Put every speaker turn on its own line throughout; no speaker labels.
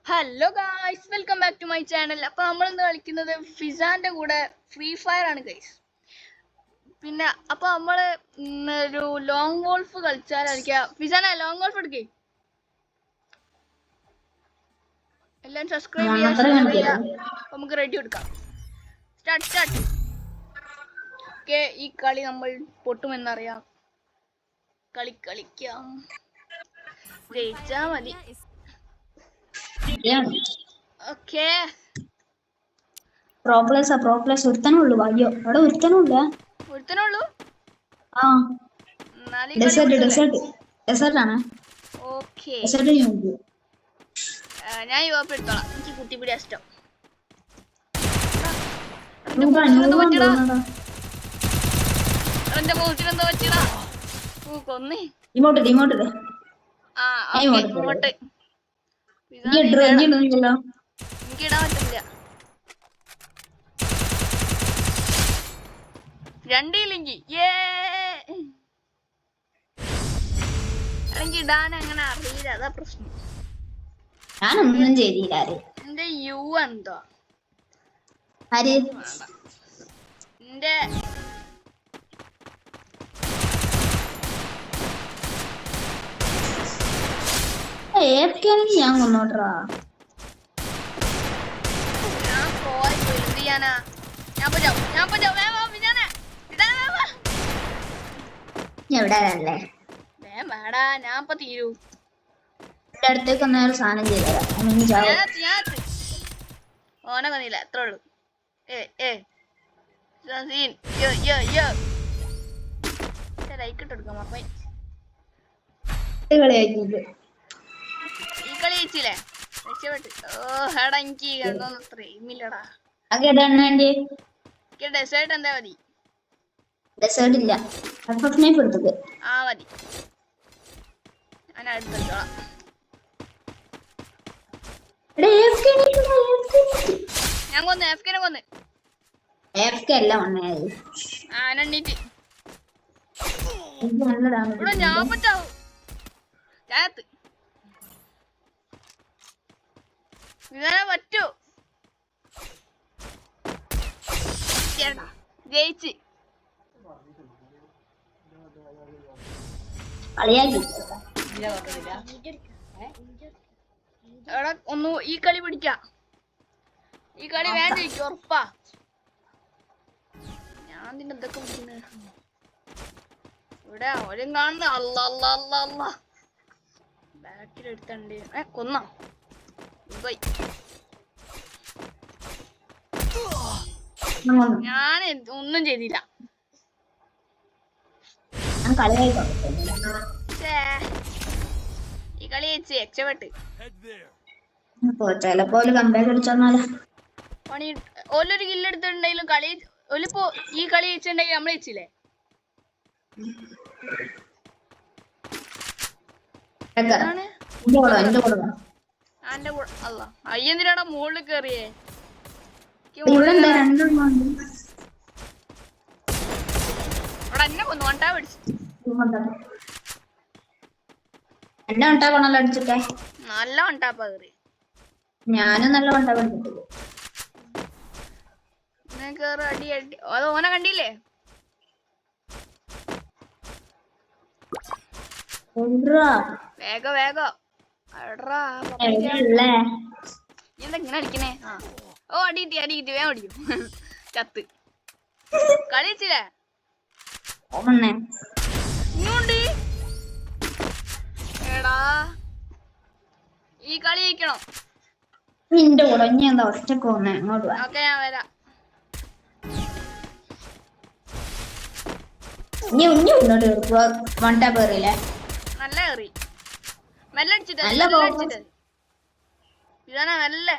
Hello guys, welcome back to my channel. അപ്പോൾ നമ്മളിന്ന് കളിക്കുന്നത് ഫിസാൻ്റെ കൂടെ ഫ്രീ ഫയർ ആണ് ഗൈസ്. പിന്നെ അപ്പോൾ നമ്മൾ ഒരു ലോങ് വോൾഫ് കളിച്ചാലായിരിക്കാം. ഫിസാന ലോങ് വോൾഫ് എടുക്കേ. എല്ലാം സബ്സ്ക്രൈബ് ചെയ്യുക, ഷെയർ ചെയ്യുക. നമുക്ക് റെഡി എടുക്കാം. സ്റ്റാർട്ട്. ഓക്കെ, ഈ കളി നമ്മൾ പൊട്ടുമെന്നറിയാം. കളിക്കാം, ജയിച്ചാ മതി. ഓക്കേ,
പ്രോപ്ലസ് ഒരുത്തനുള്ളൂ. അയ്യോ, അവിടെ ഒരുത്തനുള്ളൂ.
ആ
ഡെസേർട്ട് ആണ്.
ഓക്കേ,
ഡെസേർട്ട്
ഞാൻ യുവപ്പ് എടുത്തോളാം. എനിക്ക് കുട്ടിപ്പിടി ഇഷ്ടം. എന്റെ മൂട്ടിനെന്തോ പറ്റിയടാ. കൊന്നേ.
ഇങ്ങോട്ട്
എനിക്കിടാൻ പറ്റില്ല. രണ്ടില്ലെങ്കിൽ എനിക്ക് ഇടാൻ അങ്ങനെ അറിയില്ല, അതാ പ്രശ്നം.
ഞാനൊന്നും ചെയ്തില്ല.
എന്റെ യു എന്തോ എന്റെ
ഞാൻ കൊന്നോട്ടാ.
ഞാൻ പോയി എന്ത് ചെയ്യാനാ.
എവിടെയല്ലേ
വേടാ, ഞാൻ ഇപ്പൊ തീരൂ.
എന്റെ അടുത്തേക്ക് ഒന്നൊരു സാധനം ചെയ്തരാം.
ഓനെ കൊന്നില്ല, എത്ര ഉള്ളു. ലൈക്ക് ഇട്ടെടുക്കാം. അപ്പൊ
കളിയാക്കിയത്
ഈ കളി ജയിച്ചില്ലേ, രക്ഷപ്പെട്ട്. ഹേടാ, എനിക്ക് കണ്ടോന്ന് ഫ്രെയിമില്ലടാ. ഡെസേർട്ട് എന്താ മതി?
ഡെസേർട്ട് ഇല്ല, എടുത്തത്.
ആ മതി, ഞാൻ അടുത്തോളാം. ഞാൻ കൊന്ന് എഫ്കെനെ കൊന്ന്. എണ്ണീറ്റ് ഇവിടെ ഞാൻ പറ്റാവൂ. ഇങ്ങനെ പറ്റൂ. ജയിച്ച് എടാ, ഒന്ന് ഈ കളി പിടിക്കാം. ഈ കളി വേണ്ട ജയിക്കും, ഉറപ്പാ. ഞാൻ നിന്നെ എന്തൊക്കെ പിടിക്കുന്നത് ഇവിടെ അവരും കാണുന്ന. അല്ല ബാക്കിലെടുത്തണ്ട്. കൊന്നോ? ഞാൻ ഒന്നും ചെയ്തില്ല. ഈ കളി ജയിച്ച് രക്ഷപ്പെട്ട്.
ചിലപ്പോ
ഓലൊരു കില്ലെടുത്തിട്ടുണ്ടെങ്കിലും കളി ഒലിപ്പോ ഈ കളി ജയിച്ചിട്ടുണ്ടെങ്കിൽ നമ്മൾ ജയിച്ചില്ലേ. അല്ല അയ്യെന്തിനാടാ മുകളിൽ കേറിയേ? എന്നെ കൊന്നു. വണ്ടാ പിടിച്ചു. നല്ല വണ്ടാപ്പാ കേറി.
ഞാനും നല്ല വണ്ടാ പിടിച്ചിട്ട്.
അടി അത് ഓനെ കണ്ടില്ലേ? വേഗം എന്തെങ്ങനെ അടിക്കണേ? ഓ അടികിട്ടി വേഗം അടിക്കും. ചത്ത്. കളിച്ചില്ലേ? ഇങ്ങോണ്ട് എടാ, ഈ കളി ജയിക്കണം.
നിന്റെ കൂടെ ഇനി എന്താ ഒറ്റക്ക് വന്നേ? അങ്ങോട്ട് വാ.
ഓക്കെ, ഞാൻ വരാം.
വണ്ടാ പേറില്ലേ?
നല്ല കയറി. മെല്ലെ അടിച്ചിട്ട് ഇതാണ്. മെല്ലെ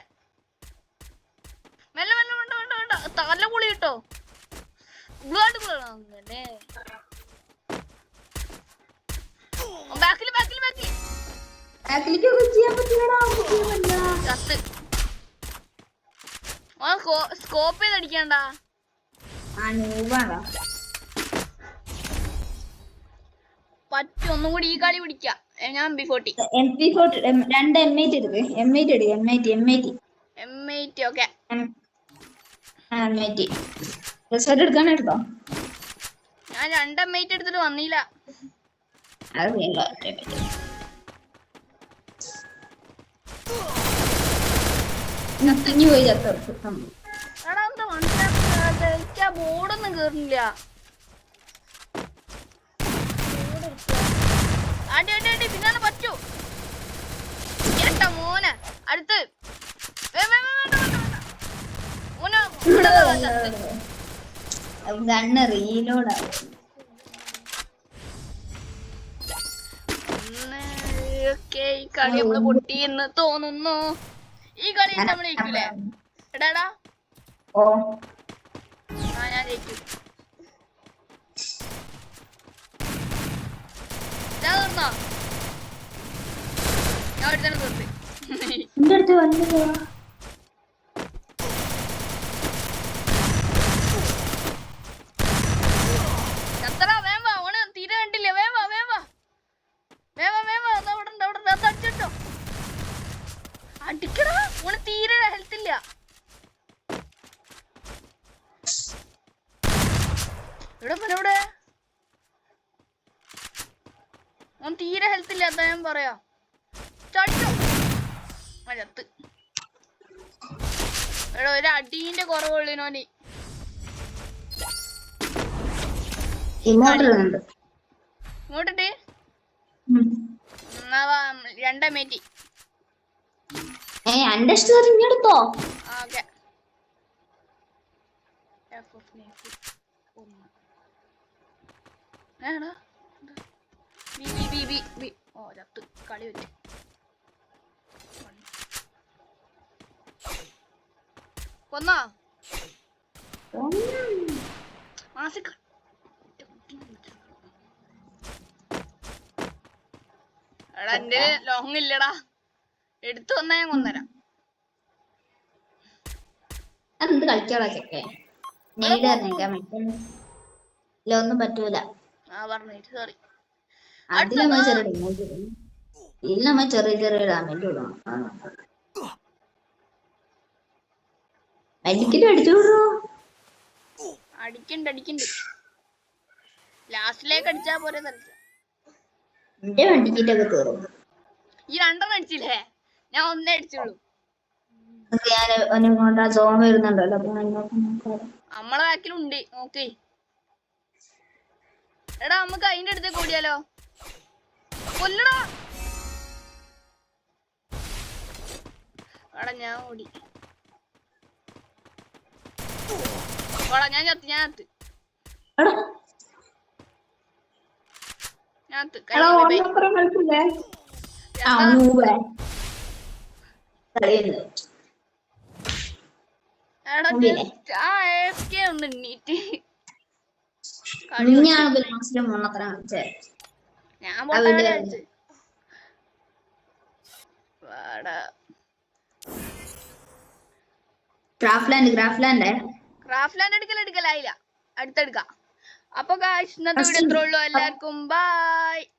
വേണ്ട. തല പൊളി കിട്ടോ. അങ്ങനെ ബാക്കില് സ്കോപ്പ് ചെയ്ത് അടിക്കണ്ട. പറ്റും. ഒന്നും കൂടി ഈ കളി പിടിക്കാം. ഞാൻ B40.
MP40 രണ്ട് M8 എടുക്ക്. M8 എടുക്ക്. M8.
M8 okay.
M8 result എടുക്കാൻ എടുത്തോ?
ഞാൻ 2 M8 എടുത്തിട്ട് വന്നില്ല.
അത് ഇനി പോയി ചത്തോ.
എടാ എന്താ മനസ്സിലാക്കാതെ? എനിക്ക് ആ ബോർഡൊന്നും കേറുന്നില്ല. അടി അടി അടി പിന്നെ പറ്റൂ. കേട്ടാ മോനെ അടുത്ത്
ഗണ്ണ് റീലോഡാവും.
ഈ കളി നമ്മള് പൊട്ടിയെന്ന് തോന്നുന്നു. ഈ കളി നമ്മൾ ജയിക്കൂലേ? എടാടാ
ഓ
ഞാൻ ജയിക്കും. ഞാൻ തീർന്നോ? ഞാൻ ഒരുത്തന്നെ തീർത്ത്.
എന്റെ അടുത്ത് വന്നത്
ചത്തടാ വേം വാ. ഓന് തീരെ കണ്ടില്ലേ? വേം വാ അവിടെ അടിച്ചോ. അടിക്കടാ. ഓന് തീരെ ഹെൽത്ത് ഇല്ല. എവിടെ ഓൻ തീരെ ഹെൽത്ത് ഇല്ല. അതാ ഞാൻ പറയാ. ചടിച്ചോ ചത്ത്. എടാ ഒരു അടീന്റെ കുറവുള്ളിനോന്.
ഇങ്ങോട്ടുണ്ട്.
ഇങ്ങോട്ടിട്ട് 2 M8.
എന്റെ ഇഷ്ടം ഇങ്ങെടുത്തോ.
ഓക്കെ ഓ ചത്ത്. കളി പറ്റി. കൊന്നോ മാസിക്ക. എടാ എന്റെ ലോങ് ഇല്ലടാ. എടുത്തു വന്നാ ഞാൻ കൊന്നരാം.
അതെന്ത് കളിച്ചോളൊക്കെ ഒന്നും പറ്റൂല.
സോറി.
അതിൽ നമ്മൾ ചെറിയ ഡാമേജ് കൊടുക്കണം.
അടിക്കണ്ട്. ലാസ്റ്റിലേക്ക് അടിച്ചാ പോരെ തരച്ച.
എന്റെ വണ്ടിക്കിട്ടൊക്കെ തീർന്നു.
ഈ 2 അടിച്ചില്ലേ? ഞാൻ 1 അടിച്ചുള്ളൂ.
സോൺ വരുന്നുണ്ടല്ലോ.
നമ്മളെ ബാക്കിലുണ്ട് നോക്കേ. എടാ നമുക്ക് അതിന്റെ അടുത്തേക്ക് ഓടിയാലോ? കൊല്ലടാ. എടാ ഞാൻ ഓടി. ഞാൻ ചത്ത്. ഒന്ന് എണ്ണീറ്റ് ഞാൻ ക്രാഫ്റ്റ്ലാൻഡ് എടുക്കലായില്ല. അടുത്തെടുക്കാം. അപ്പൊ ഇന്നത്തെ വീഡിയോ ഇത്രേ ഉള്ളൂ. എല്ലാവർക്കും ബൈ.